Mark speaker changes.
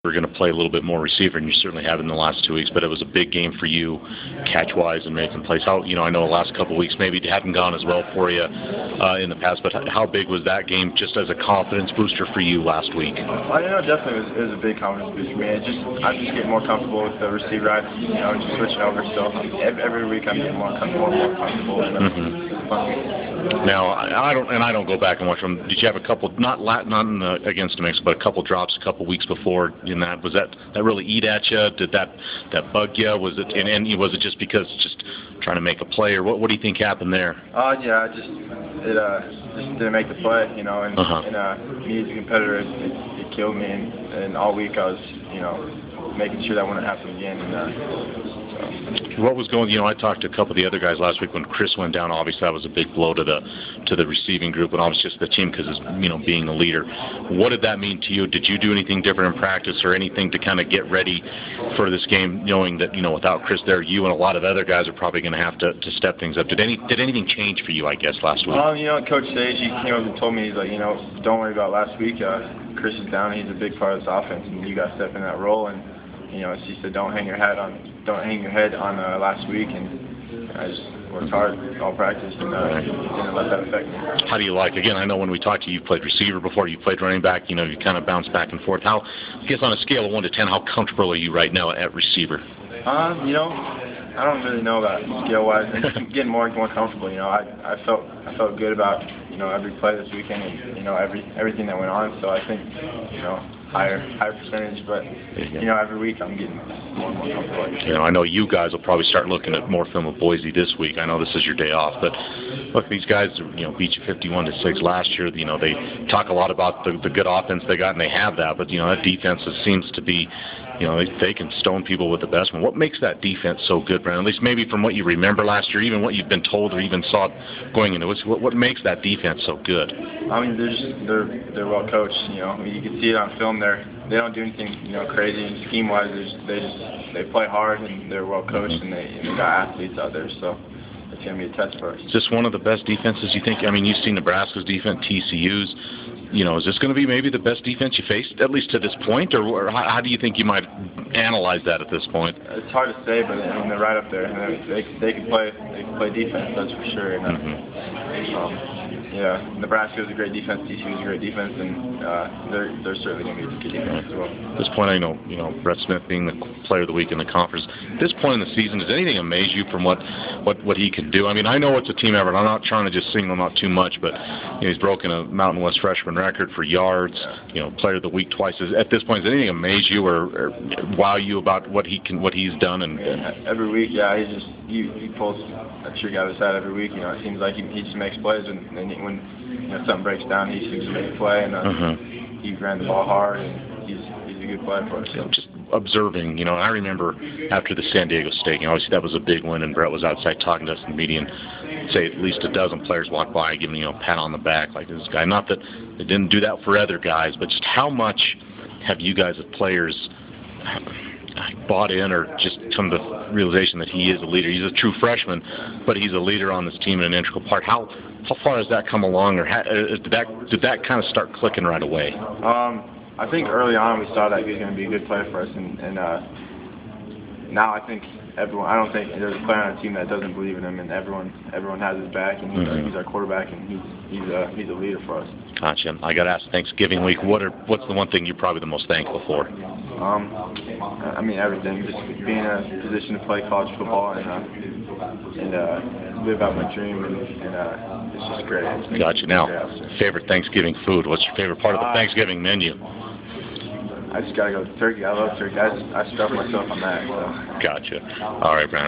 Speaker 1: We're going to play a little bit more receiver, and you certainly have in the last 2 weeks, but it was a big game for you catch-wise and making plays. How, I know the last couple of weeks maybe it hadn't gone as well for you in the past, but how big was that game just as a confidence booster for you last week?
Speaker 2: Definitely it was a big confidence booster for me. I'm just getting more comfortable with the receiver ride, just switching over. So every week I'm getting more comfortable.
Speaker 1: Now, I don't go back and watch them. Did you have a couple, not against New Mexico, but a couple drops a couple weeks before? Was that really eat at you? Did that bug you? Was it and was it just because just trying to make a play, or what do you think happened there?
Speaker 2: Yeah, it just didn't make the play, and me as a competitor, it killed me, and all week I was making sure that wouldn't happen again.
Speaker 1: What was going? I talked to a couple of the other guys last week when Chris went down. Obviously, that was a big blow to the receiving group, and obviously just the team because being a leader. What did that mean to you? Did you do anything different in practice or anything to kind of get ready for this game, knowing that without Chris there, you and a lot of other guys are probably going to have to step things up? Did anything change for you? I guess last week.
Speaker 2: Coach Sage, he came up and told me, he's like, don't worry about last week. Chris is down. He's a big part of this offense, and you got to step in that role. And she said, don't hang your head on last week, and I just worked hard all practice and didn't let that affect me.
Speaker 1: How do you like? Again, I know when we talked to you, you've played receiver before, you played running back. You kind of bounce back and forth. I guess on a scale of 1 to 10, how comfortable are you right now at receiver?
Speaker 2: I don't really know about scale-wise. I'm getting more comfortable. I felt good about every play this weekend and everything that went on. So I think higher percentage, but every week I'm getting more and more comfortable.
Speaker 1: I know you guys will probably start looking at more film of Boise this week. I know this is your day off, but look, these guys beat you 51-6 last year. They talk a lot about the good offense they got, and they have that, but that defense seems to be. They can stone people with the best one. What makes that defense so good, Brandon? At least maybe from what you remember last year, even what you've been told or even saw going into it. What makes that defense so good?
Speaker 2: They're well coached. You can see it on film. They don't do anything crazy and scheme wise. They play hard and they're well coached and they got athletes out there. So it's going to be a test for us.
Speaker 1: Is this one of the best defenses you think? You've seen Nebraska's defense, TCU's. Is this going to be maybe the best defense you faced, at least to this point, or how do you think you might analyze that at this point?
Speaker 2: It's hard to say, but they're right up there. They can play defense, that's for sure. Nebraska is a great defense, TCU is a great defense, and they're certainly going to be a good defense as well.
Speaker 1: At this point, I know Brett Smith being the player of the week in the conference. At this point in the season, does anything amaze you from what he can do? I know it's a team effort. I'm not trying to just single him out too much, but he's broken a Mountain West freshman record for yards. Player of the week twice. At this point, does anything amaze you or wow you about what he's done? And
Speaker 2: every week, he pulls a trick out of his hat every week. It seems like he just makes plays, and when something breaks down, he seems to make a play, and he ran the ball hard, and he's a good player for us.
Speaker 1: Just observing, I remember after the San Diego State, obviously that was a big win, and Brett was outside talking to us in the media, and say at least a dozen players walked by, giving a pat on the back like this guy. Not that they didn't do that for other guys, but just how much have you guys as players bought in or just come to the realization that he is a leader? He's a true freshman, but he's a leader on this team and an integral part. How far has that come along, or did that kind of start clicking right away?
Speaker 2: I think early on we saw that he was going to be a good player for us, and now I think I don't think there's a player on the team that doesn't believe in him, and everyone has his back, and he's our quarterback, and he's a leader for us.
Speaker 1: Gotcha. I got to ask, Thanksgiving week, what's the one thing you're probably the most thankful for?
Speaker 2: Everything. Just being in a position to play college football and live out my dream, and it's just great.
Speaker 1: Gotcha. Now, favorite Thanksgiving food? What's your favorite part of the Thanksgiving menu?
Speaker 2: I just got to go with turkey. I love turkey. I stuff myself on that. So.
Speaker 1: Gotcha. All right, Brandon.